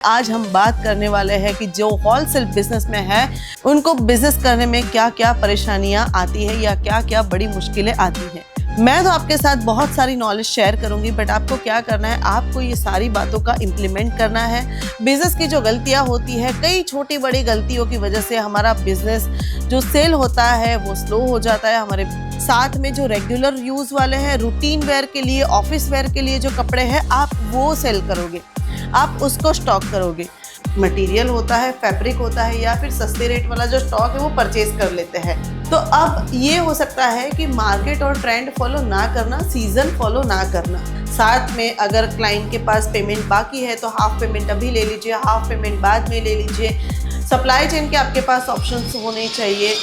आज हम बात करने वाले हैं कि जो होलसेल बिजनेस में है उनको बिजनेस करने में क्या क्या परेशानियां आती है या क्या क्या बड़ी मुश्किलें आती हैं। मैं तो आपके साथ बहुत सारी नॉलेज शेयर करूंगी, बट आपको क्या करना है, आपको ये सारी बातों का इम्प्लीमेंट करना है। बिजनेस की जो गलतियां होती है, कई छोटी बड़ी गलतियों की वजह से हमारा बिजनेस जो सेल होता है वो स्लो हो जाता है। हमारे साथ में जो रेगुलर यूज वाले हैं, रूटीन वेयर के लिए, ऑफिस वेयर के लिए जो कपड़े हैं, आप वो सेल करोगे, आप उसको स्टॉक करोगे। मटेरियल होता है, फैब्रिक होता है, या फिर सस्ते रेट वाला जो स्टॉक है वो परचेज कर लेते हैं। तो अब ये हो सकता है कि मार्केट और ट्रेंड फॉलो ना करना, सीजन फॉलो ना करना। साथ में अगर क्लाइंट के पास पेमेंट बाकी है तो हाफ पेमेंट अभी ले लीजिए, हाफ पेमेंट बाद में ले लीजिए। सप्लाई चेन के आपके पास ऑप्शंस होने चाहिए।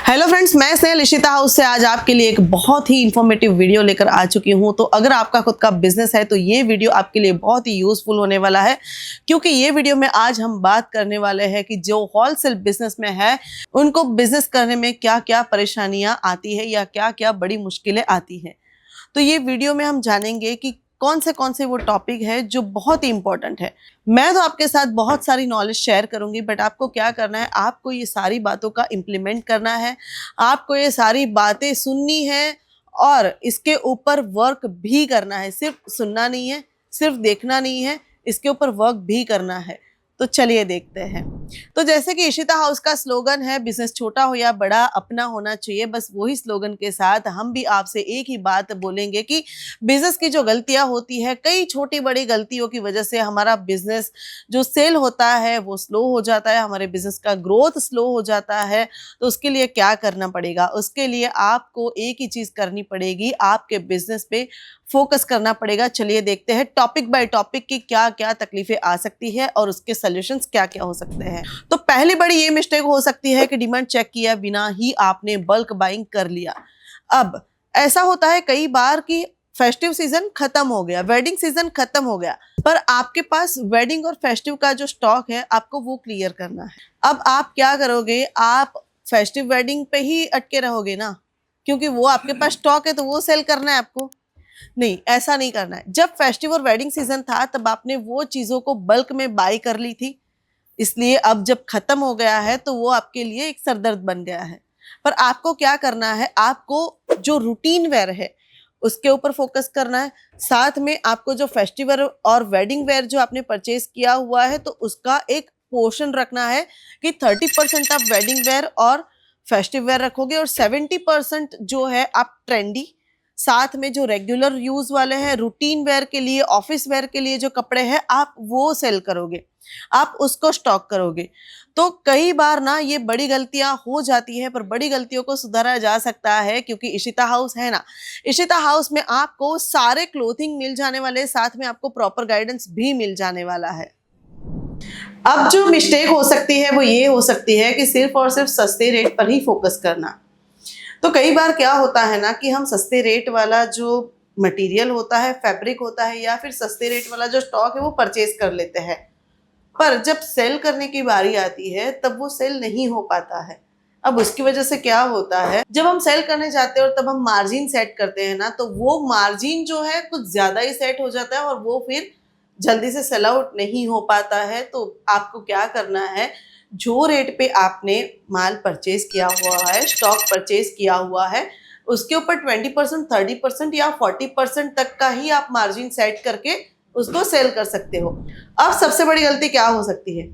हेलो फ्रेंड्स, मैं स्नेहल इशिता हाउस से आज आपके लिए एक बहुत ही इंफॉर्मेटिव वीडियो लेकर आ चुकी हूं। तो अगर आपका खुद का बिजनेस है तो ये वीडियो आपके लिए बहुत ही यूजफुल होने वाला है, क्योंकि ये वीडियो में आज हम बात करने वाले हैं कि जो होलसेल बिजनेस में है उनको बिजनेस करने में क्या क्या परेशानियां आती है या क्या क्या बड़ी मुश्किलें आती हैं। तो ये वीडियो में हम जानेंगे कि कौन से वो टॉपिक है जो बहुत ही इंपॉर्टेंट है। मैं तो आपके साथ बहुत सारी नॉलेज शेयर करूंगी, बट आपको क्या करना है, आपको ये सारी बातों का इम्प्लीमेंट करना है। आपको ये सारी बातें सुननी है और इसके ऊपर वर्क भी करना है। सिर्फ सुनना नहीं है, सिर्फ देखना नहीं है, इसके ऊपर वर्क भी करना है। तो चलिए देखते हैं। तो जैसे कि इशिता हाउस का स्लोगन है, बिजनेस छोटा हो या बड़ा अपना होना चाहिए, बस वही स्लोगन के साथ हम भी आपसे एक ही बात बोलेंगे कि बिजनेस की जो गलतियां होती है, कई छोटी बड़ी गलतियों की वजह से हमारा बिजनेस जो सेल होता है वो स्लो हो जाता है, हमारे बिजनेस का ग्रोथ स्लो हो जाता है। तो उसके लिए क्या करना पड़ेगा? उसके लिए आपको एक ही चीज करनी पड़ेगी, आपके बिजनेस पे फोकस करना पड़ेगा। चलिए देखते हैं टॉपिक बाय टॉपिक की क्या क्या तकलीफें आ सकती है और उसके सॉल्यूशंस क्या क्या हो सकते हैं। तो पहली बड़ी ये मिस्टेक हो सकती है कि डिमांड चेक किया बिना ही आपने बल्क बाइंग कर लिया। अब ऐसा होता है कई बार कि फेस्टिव सीजन खत्म हो गया, वेडिंग सीजन खत्म हो गया, पर आपके पास वेडिंग और फेस्टिव का जो स्टॉक है आपको वो क्लियर करना है। अब आप क्या करोगे, आप फेस्टिव वेडिंग पे ही अटके रहोगे ना, क्योंकि वो आपके पास स्टॉक है तो वो सेल करना है आपको। नहीं, ऐसा नहीं करना है। जब फेस्टिव और वेडिंग सीजन था तब आपने वो चीजों को बल्क में बाय कर ली थी, इसलिए अब जब खत्म हो गया है तो वो आपके लिए एक सरदर्द बन गया है। पर आपको क्या करना है, आपको जो रूटीन वेयर है उसके ऊपर फोकस करना है। साथ में आपको जो फेस्टिवल और वेडिंग वेयर जो आपने परचेज किया हुआ है तो उसका एक पोर्शन रखना है कि 30% आप वेडिंग वेयर और फेस्टिव वेयर रखोगे और 70% जो है आप ट्रेंडी, साथ में जो रेगुलर यूज वाले हैं, रूटीन वेयर के लिए, ऑफिस वेयर के लिए जो कपड़े हैं आप वो सेल करोगे, आप उसको स्टॉक करोगे। तो कई बार ना ये बड़ी गलतियां हो जाती है, पर बड़ी गलतियों को सुधारा जा सकता है, क्योंकि इशिता हाउस है ना, इशिता हाउस में आपको सारे क्लोथिंग मिल जाने वाले, साथ में आपको प्रॉपर गाइडेंस भी मिल जाने वाला है। अब जो मिस्टेक हो सकती है वो ये हो सकती है कि सिर्फ और सिर्फ सस्ते रेट पर ही फोकस करना। तो कई बार क्या होता है ना कि हम सस्ते रेट वाला जो मटेरियल होता है, फैब्रिक होता है, या फिर सस्ते रेट वाला जो स्टॉक है वो परचेज कर लेते हैं, पर जब सेल करने की बारी आती है तब वो सेल नहीं हो पाता है। अब उसकी वजह से क्या होता है, जब हम सेल करने जाते हैं और तब हम मार्जिन सेट करते हैं ना, तो वो मार्जिन जो है कुछ ज्यादा ही सेट हो जाता है और वो फिर जल्दी से सेल आउट नहीं हो पाता है। तो आपको क्या करना है, जो रेट पे आपने माल परचेज किया हुआ है, स्टॉक परचेज किया हुआ है, उसके ऊपर 20%, 30% या 40% तक का ही आप मार्जिन सेट करके उसको सेल कर सकते हो। अब सबसे बड़ी गलती क्या हो सकती है,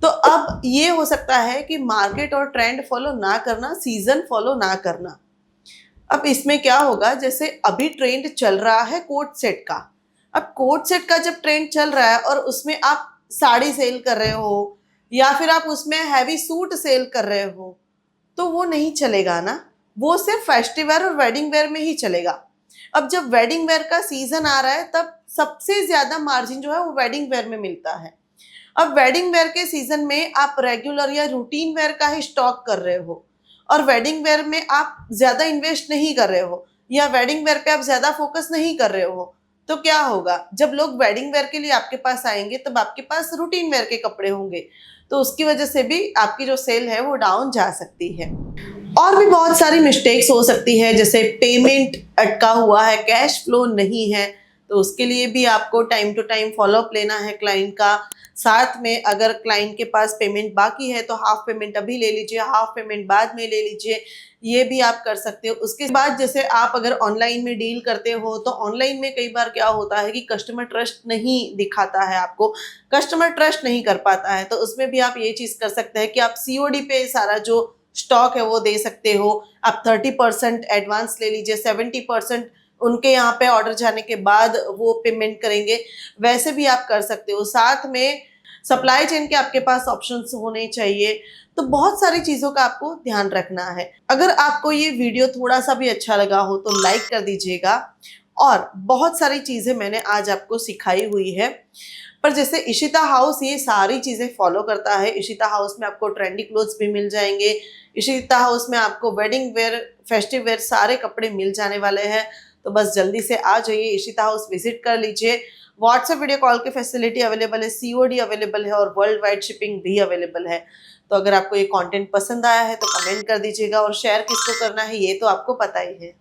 तो अब ये हो सकता है कि मार्केट और ट्रेंड फॉलो ना करना, सीजन फॉलो ना करना। अब इसमें क्या होगा, जैसे अभी ट्रेंड चल रहा है कोट सेट का। अब कोट सेट का जब ट्रेंड चल रहा है और उसमें आप साड़ी सेल कर रहे हो या फिर आप उसमें हैवी सूट सेल कर रहे हो, तो वो नहीं चलेगा ना, वो सिर्फ फेस्टिव वेयर और वेडिंग वेयर में ही चलेगा। अब जब वेडिंग वेयर का सीजन आ रहा है तब सबसे ज्यादा मार्जिन जो है वो वेडिंग वेयर में मिलता है। अब वेडिंग वेयर के सीजन में आप रेगुलर या रूटीन वेयर का ही स्टॉक कर रहे हो और वेडिंग वेयर में आप ज्यादा इन्वेस्ट नहीं कर रहे हो या वेडिंग वेयर पे आप ज्यादा फोकस नहीं कर रहे हो, तो क्या होगा? जब लोग वेडिंग वेयर के लिए आपके पास आएंगे तब आपके पास रूटीन वेयर के कपड़े होंगे, तो उसकी वजह से भी आपकी जो सेल है वो डाउन जा सकती है। और भी बहुत सारी मिस्टेक्स हो सकती है, जैसे पेमेंट अटका हुआ है, कैश फ्लो नहीं है, तो उसके लिए भी आपको टाइम टू टाइम फॉलोअप लेना है क्लाइंट का। साथ में अगर क्लाइंट के पास पेमेंट बाकी है तो हाफ पेमेंट अभी ले लीजिए, हाफ पेमेंट बाद में ले लीजिए, ये भी आप कर सकते हो। उसके बाद जैसे आप अगर ऑनलाइन में डील करते हो तो ऑनलाइन में कई बार क्या होता है कि कस्टमर ट्रस्ट नहीं दिखाता है आपको, कस्टमर ट्रस्ट नहीं कर पाता है, तो उसमें भी आप ये चीज कर सकते हैं कि आप सीओडी पे सारा जो स्टॉक है वो दे सकते हो। आप 30% एडवांस ले लीजिए, 70% उनके यहाँ पे ऑर्डर जाने के बाद वो पेमेंट करेंगे, वैसे भी आप कर सकते हो। साथ में सप्लाई चेन के आपके पास ऑप्शंस होने चाहिए। तो बहुत सारी चीजों का आपको ध्यान रखना है। अगर आपको ये वीडियो थोड़ा सा भी अच्छा लगा हो तो लाइक कर दीजिएगा। और बहुत सारी चीजें मैंने आज आपको सिखाई हुई है, पर जैसे इशिता हाउस ये सारी चीजें फॉलो करता है। इशिता हाउस में आपको ट्रेंडी क्लोथ्स भी मिल जाएंगे, इशिता हाउस में आपको वेडिंग वेयर, फेस्टिव वेयर सारे कपड़े मिल जाने वाले हैं। तो बस जल्दी से आ जाइए, इशिता हाउस विजिट कर लीजिए। व्हाट्सएप वीडियो कॉल की फैसिलिटी अवेलेबल है, सीओडी अवेलेबल है और वर्ल्ड वाइड शिपिंग भी अवेलेबल है। तो अगर आपको ये कंटेंट पसंद आया है तो कमेंट कर दीजिएगा और शेयर किसको करना है ये तो आपको पता ही है।